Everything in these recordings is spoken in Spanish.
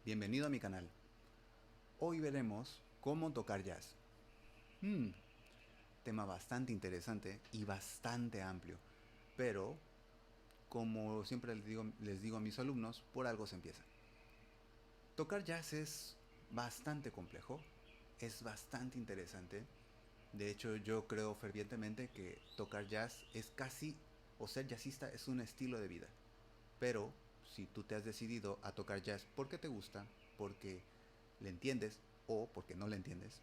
Bienvenido a mi canal. Hoy veremos cómo tocar jazz. Tema bastante interesante y bastante amplio, pero como siempre les digo a mis alumnos, por algo se empieza. Tocar jazz es bastante complejo, es bastante interesante. De hecho, yo creo fervientemente que tocar jazz es casi, o ser jazzista es un estilo de vida. Pero si tú te has decidido a tocar jazz porque te gusta, porque le entiendes o porque no le entiendes,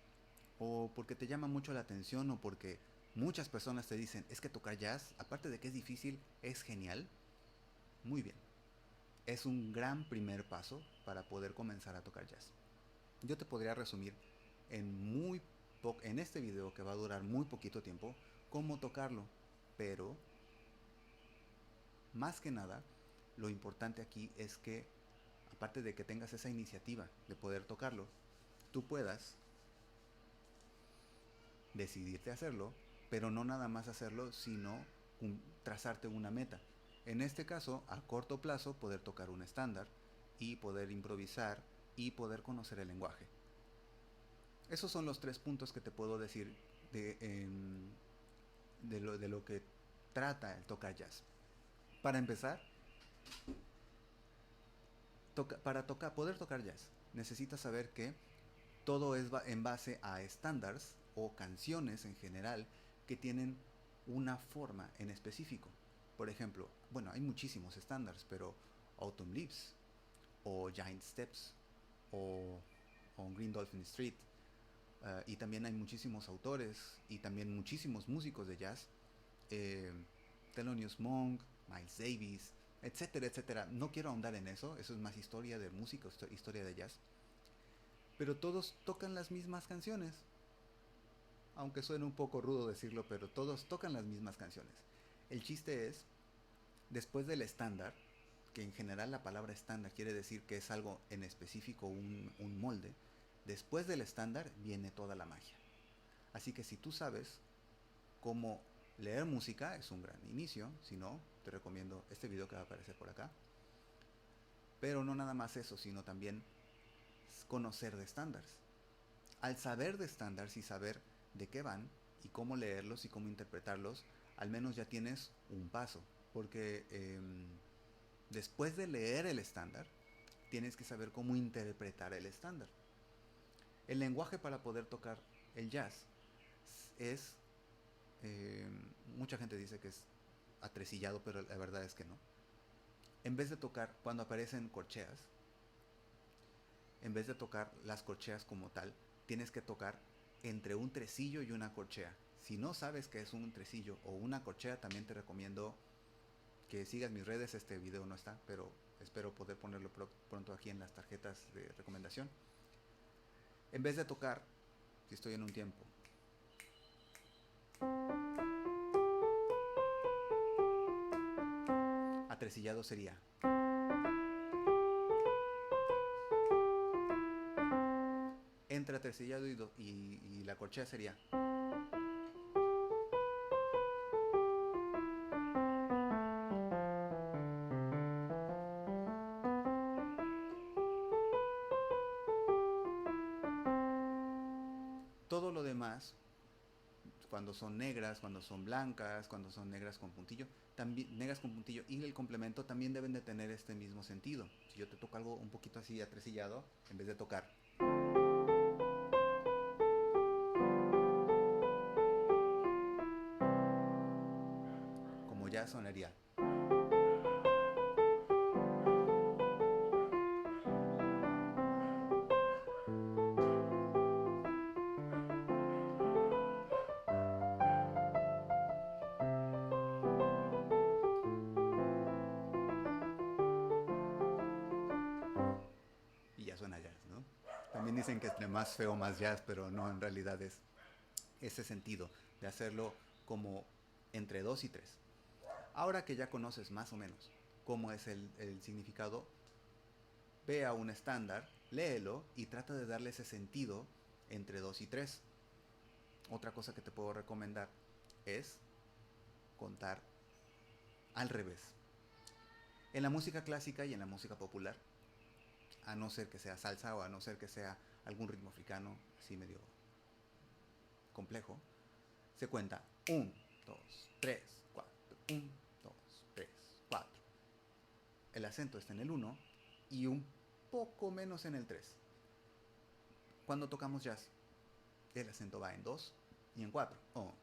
o porque te llama mucho la atención o porque muchas personas te dicen, es que tocar jazz, aparte de que es difícil, es genial, muy bien. Es un gran primer paso para poder comenzar a tocar jazz. Yo te podría resumir en este video que va a durar muy poquito tiempo cómo tocarlo, pero más que nada, lo importante aquí es que, aparte de que tengas esa iniciativa de poder tocarlo, tú puedas decidirte a hacerlo, pero no nada más hacerlo, sino trazarte una meta. En este caso, a corto plazo, poder tocar un estándar y poder improvisar y poder conocer el lenguaje. Esos son los tres puntos que te puedo decir de lo que trata el tocar jazz. Para empezar, poder tocar jazz, necesitas saber que todo es en base a estándares o canciones en general que tienen una forma en específico. Por ejemplo, bueno, hay muchísimos estándares, pero Autumn Leaves o Giant Steps o Green Dolphin Street, y también hay muchísimos autores y también muchísimos músicos de jazz, eh, Thelonious Monk, Miles Davis, etcétera, etcétera. No quiero ahondar en eso es más historia de música, historia de jazz. Pero todos tocan las mismas canciones, aunque suene un poco rudo decirlo, pero todos tocan las mismas canciones. El chiste es, después del estándar, que en general la palabra estándar quiere decir que es algo en específico, un molde, después del estándar viene toda la magia. Así que si tú sabes cómo leer música, es un gran inicio. Si no, te recomiendo este video que va a aparecer por acá. Pero no nada más eso, sino también conocer de estándares. Al saber de estándares y saber de qué van y cómo leerlos y cómo interpretarlos, al menos ya tienes un paso. Porque después de leer el estándar, tienes que saber cómo interpretar el estándar. El lenguaje para poder tocar el jazz es, mucha gente dice que es atresillado, pero la verdad es que no. En vez de tocar, cuando aparecen corcheas, en vez de tocar las corcheas como tal, tienes que tocar entre un tresillo y una corchea. Si no sabes qué es un tresillo o una corchea, también te recomiendo que sigas mis redes. Este video no está, pero espero poder ponerlo pronto aquí en las tarjetas de recomendación. En vez de tocar, si estoy en un tiempo, atresillado sería. Entre atresillado y la corchea sería. Todo lo demás, cuando son negras, cuando son blancas, cuando son negras con puntillo, también negras con puntillo y el complemento también deben de tener este mismo sentido. Si yo te toco algo un poquito así atresillado, en vez de tocar como ya sonaría. Y ya suena jazz, ¿no? También dicen que entre más feo más jazz, pero no, en realidad es ese sentido de hacerlo como entre 2 y 3. Ahora que ya conoces más o menos cómo es el significado, ve a un estándar, léelo y trata de darle ese sentido entre 2 y 3. Otra cosa que te puedo recomendar es contar al revés. En la música clásica y en la música popular, a no ser que sea salsa o a no ser que sea algún ritmo africano, así medio complejo, se cuenta 1, 2, 3, 4, 1, 2, 3, 4. El acento está en el 1 y un poco menos en el 3. Cuando tocamos jazz, el acento va en 2 y en 4. 1,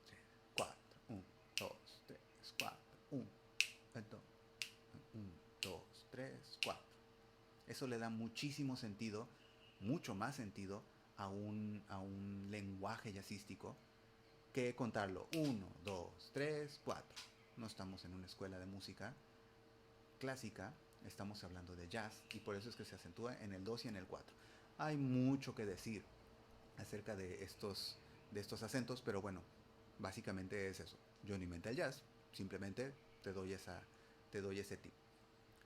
3, 4, 1, 2, 3, 4, 1, 2, 1, 2, 3, 4. Eso le da muchísimo sentido, mucho más sentido a un lenguaje jazzístico que contarlo 1, 2, 3, 4. No estamos en una escuela de música clásica, estamos hablando de jazz y por eso es que se acentúa en el 2 y en el 4. Hay mucho que decir acerca de estos acentos, pero bueno, básicamente es eso. Yo no inventé el jazz, simplemente te doy ese tip.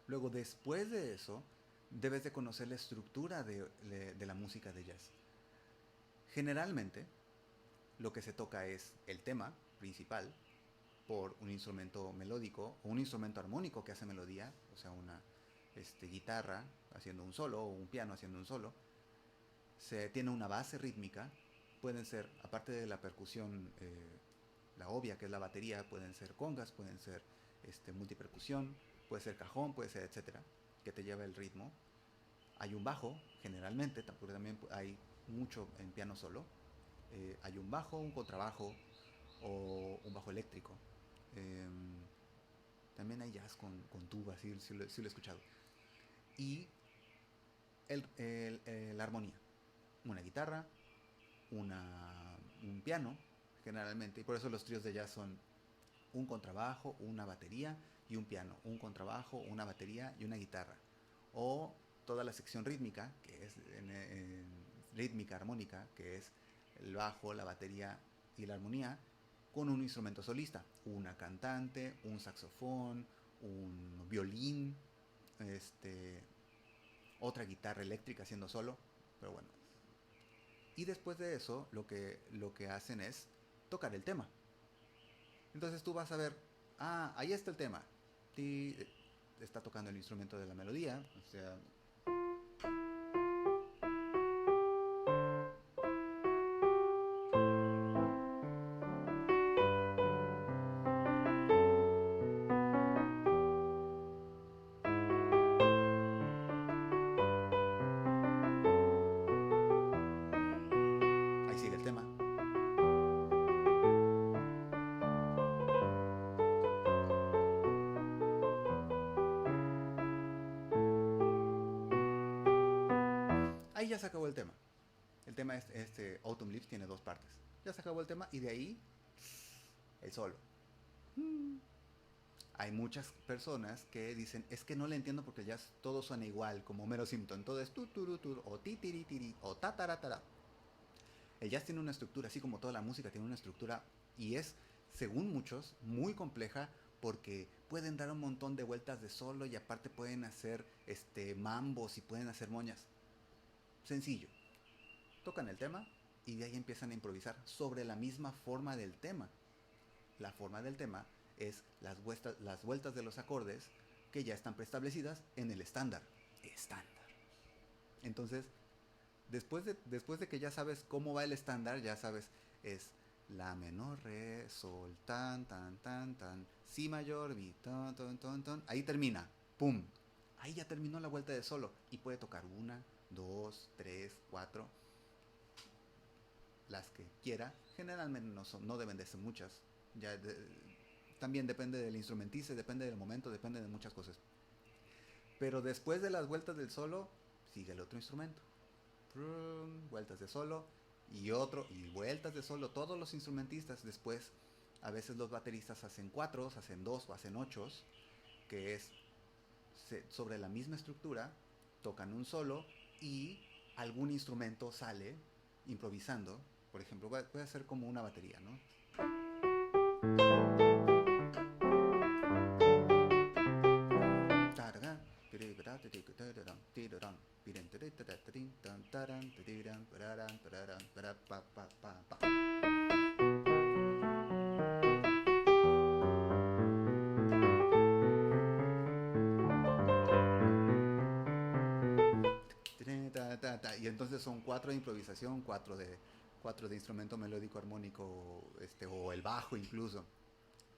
Luego, después de eso, debes de conocer la estructura de la música de jazz. Generalmente, lo que se toca es el tema principal por un instrumento melódico o un instrumento armónico que hace melodía, o sea, una guitarra haciendo un solo o un piano haciendo un solo. Se tiene una base rítmica, pueden ser, aparte de la percusión, la obvia que es la batería, pueden ser congas, pueden ser multipercusión, puede ser cajón, puede ser etcétera, que te lleva el ritmo. Hay un bajo, generalmente, también hay mucho en piano solo. Hay un bajo, un contrabajo o un bajo eléctrico. Eh, También hay jazz con tuba, sí lo he escuchado. Y la armonía. Una guitarra, un piano, generalmente. Y por eso los tríos de jazz son un contrabajo, una batería y un piano. Un contrabajo, una batería y una guitarra. O toda la sección rítmica, que es en rítmica armónica, que es el bajo, la batería y la armonía, con un instrumento solista, una cantante, un saxofón, un violín, otra guitarra eléctrica haciendo solo, pero bueno. Y después de eso, lo que hacen es tocar el tema. Entonces tú vas a ver, ahí está el tema. Está tocando el instrumento de la melodía, o sea, ahí sigue el tema. Ahí ya se acabó el tema. El tema Autumn Leaves tiene dos partes. Ya se acabó el tema y de ahí el solo. Hay muchas personas que dicen, es que no le entiendo porque ya todo suena igual, como Homero Simpson. Todo es tu, o ti, tiri, tiri, o ta, tara, tara. El jazz tiene una estructura, así como toda la música tiene una estructura, y es, según muchos, muy compleja porque pueden dar un montón de vueltas de solo y aparte pueden hacer mambos y pueden hacer moñas. Sencillo. Tocan el tema y de ahí empiezan a improvisar sobre la misma forma del tema. La forma del tema es las vueltas de los acordes que ya están preestablecidas en el estándar. Entonces, después de que ya sabes cómo va el estándar, ya sabes, es la menor, re, sol, tan, tan, tan, tan, si mayor, mi, ton, ton, ton, ton. Ahí termina, pum. Ahí ya terminó la vuelta de solo y puede tocar una, dos, tres, cuatro, las que quiera. Generalmente no deben de ser muchas. También depende del instrumentista, depende del momento, depende de muchas cosas. Pero después de las vueltas del solo, sigue el otro instrumento. Vueltas de solo y vueltas de solo. Todos los instrumentistas después, a veces los bateristas hacen 4, hacen 2 o hacen 8, que es sobre la misma estructura, tocan un solo y algún instrumento sale improvisando. Por ejemplo, puede ser como una batería, ¿no? entonces son 4 de improvisación, 4 de instrumento melódico armónico, o el bajo incluso.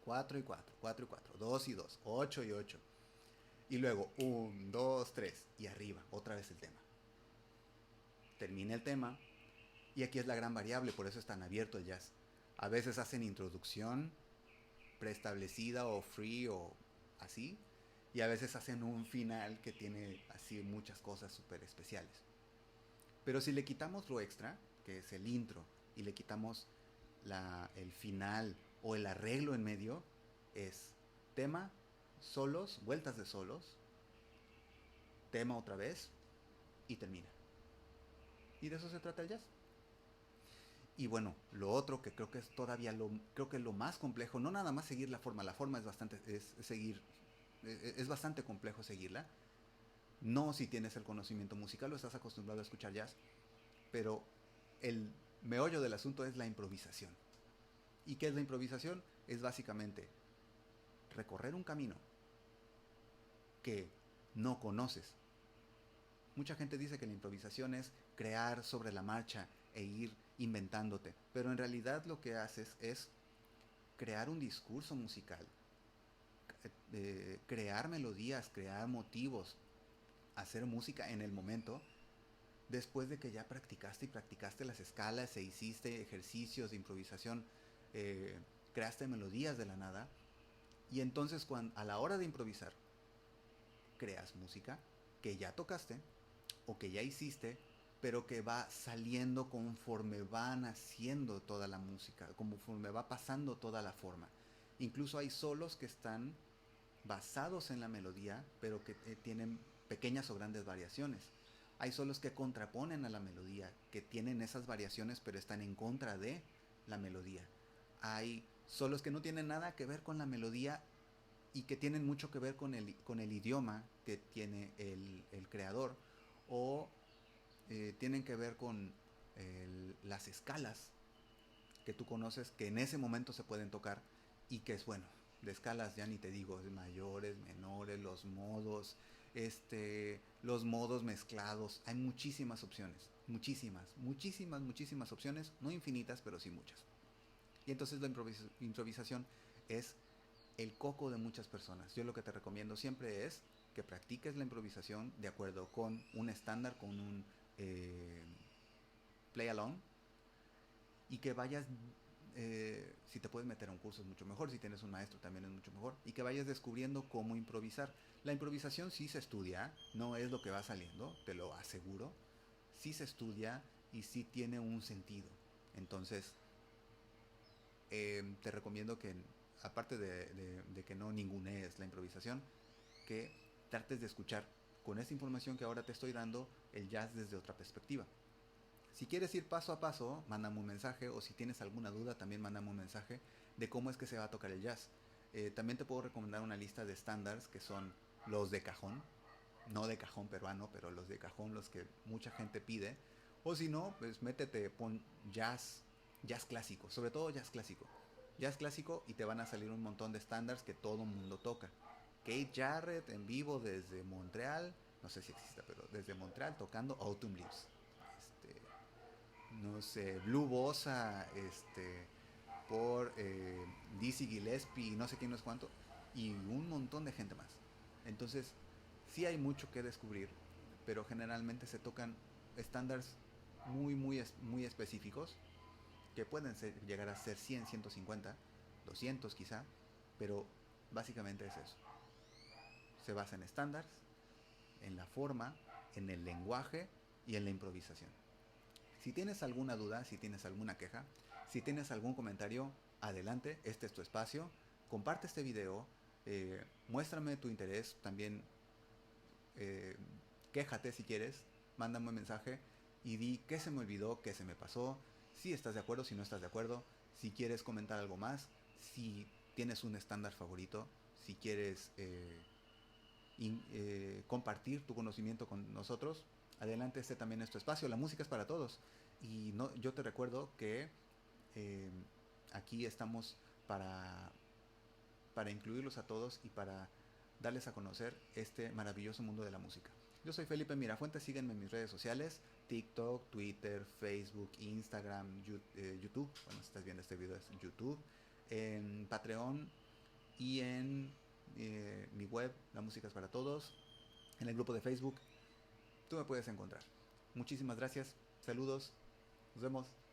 4 y 4, 4 y 4, 2 y 2, 8 y 8. Y luego 1, 2, 3 y arriba, otra vez el tema. Termina el tema y aquí es la gran variable, por eso es tan abierto el jazz. A veces hacen introducción preestablecida o free o así, y a veces hacen un final que tiene así muchas cosas súper especiales. Pero si le quitamos lo extra, que es el intro, y le quitamos el final o el arreglo en medio, es tema, solos, vueltas de solos, tema otra vez y termina. Y de eso se trata el jazz. Y bueno, lo otro que creo que es todavía creo que lo más complejo, no nada más seguir la forma es bastante, es bastante complejo seguirla. No si tienes el conocimiento musical o estás acostumbrado a escuchar jazz, pero el meollo del asunto es la improvisación. ¿Y qué es la improvisación? Es básicamente recorrer un camino que no conoces. Mucha gente dice que la improvisación es crear sobre la marcha e ir inventándote, pero en realidad lo que haces es crear un discurso musical, crear melodías, crear motivos, hacer música en el momento, después de que ya practicaste y practicaste las escalas e hiciste ejercicios de improvisación, creaste melodías de la nada, y entonces a la hora de improvisar, creas música que ya tocaste o que ya hiciste, pero que va saliendo conforme van haciendo toda la música, conforme va pasando toda la forma. Incluso hay solos que están basados en la melodía, pero que tienen pequeñas o grandes variaciones. Hay solos que contraponen a la melodía, que tienen esas variaciones, pero están en contra de la melodía. Hay solos que no tienen nada que ver con la melodía y que tienen mucho que ver con el idioma que tiene el creador, o tienen que ver con las escalas que tú conoces, que en ese momento se pueden tocar, y que es bueno, de escalas ya ni te digo, mayores, menores, los modos mezclados, hay muchísimas opciones, muchísimas opciones, no infinitas, pero sí muchas. Y entonces la improvisación es el coco de muchas personas. Yo lo que te recomiendo siempre es que practiques la improvisación de acuerdo con un estándar, con un play along, y que vayas, si te puedes meter a un curso es mucho mejor, si tienes un maestro también es mucho mejor, y que vayas descubriendo cómo improvisar. La improvisación sí se estudia, no es lo que va saliendo, te lo aseguro, sí se estudia y sí tiene un sentido. Entonces, te recomiendo que, aparte de que no ningunees la improvisación, que trates de escuchar con esta información que ahora te estoy dando el jazz desde otra perspectiva. Si quieres ir paso a paso, mándame un mensaje, o si tienes alguna duda también mándame un mensaje de cómo es que se va a tocar el jazz. También te puedo recomendar una lista de estándares que son los de cajón, no de cajón peruano, pero los de cajón, los que mucha gente pide. O si no, pues métete, pon jazz clásico, sobre todo jazz clásico, y te van a salir un montón de estándares que todo mundo toca. Keith Jarrett en vivo desde Montreal, no sé si existe, pero desde Montreal tocando Autumn Leaves. No sé, Blue Bossa, por Dizzy Gillespie, no sé quién, no es cuánto, y un montón de gente más. Entonces, sí hay mucho que descubrir, pero generalmente se tocan estándares muy específicos, que pueden llegar a ser 100, 150, 200 quizá, pero básicamente es eso. Se basa en estándares, en la forma, en el lenguaje y en la improvisación. Si tienes alguna duda, si tienes alguna queja, si tienes algún comentario, adelante, este es tu espacio. Comparte este video, muéstrame tu interés, también quéjate si quieres, mándame un mensaje y di qué se me olvidó, qué se me pasó, si estás de acuerdo, si no estás de acuerdo, si quieres comentar algo más, si tienes un estándar favorito, si quieres compartir tu conocimiento con nosotros, adelante, este también es tu espacio. La música es para todos, y no, yo te recuerdo que eh, aquí estamos para incluirlos a todos y para darles a conocer este maravilloso mundo de la música. Yo soy Felipe Mirafuentes, síguenme en mis redes sociales, TikTok, Twitter, Facebook, Instagram, YouTube, bueno, si estás viendo este video es YouTube, en Patreon y en mi web, La Música es para Todos, en el grupo de Facebook, tú me puedes encontrar. Muchísimas gracias, saludos, nos vemos.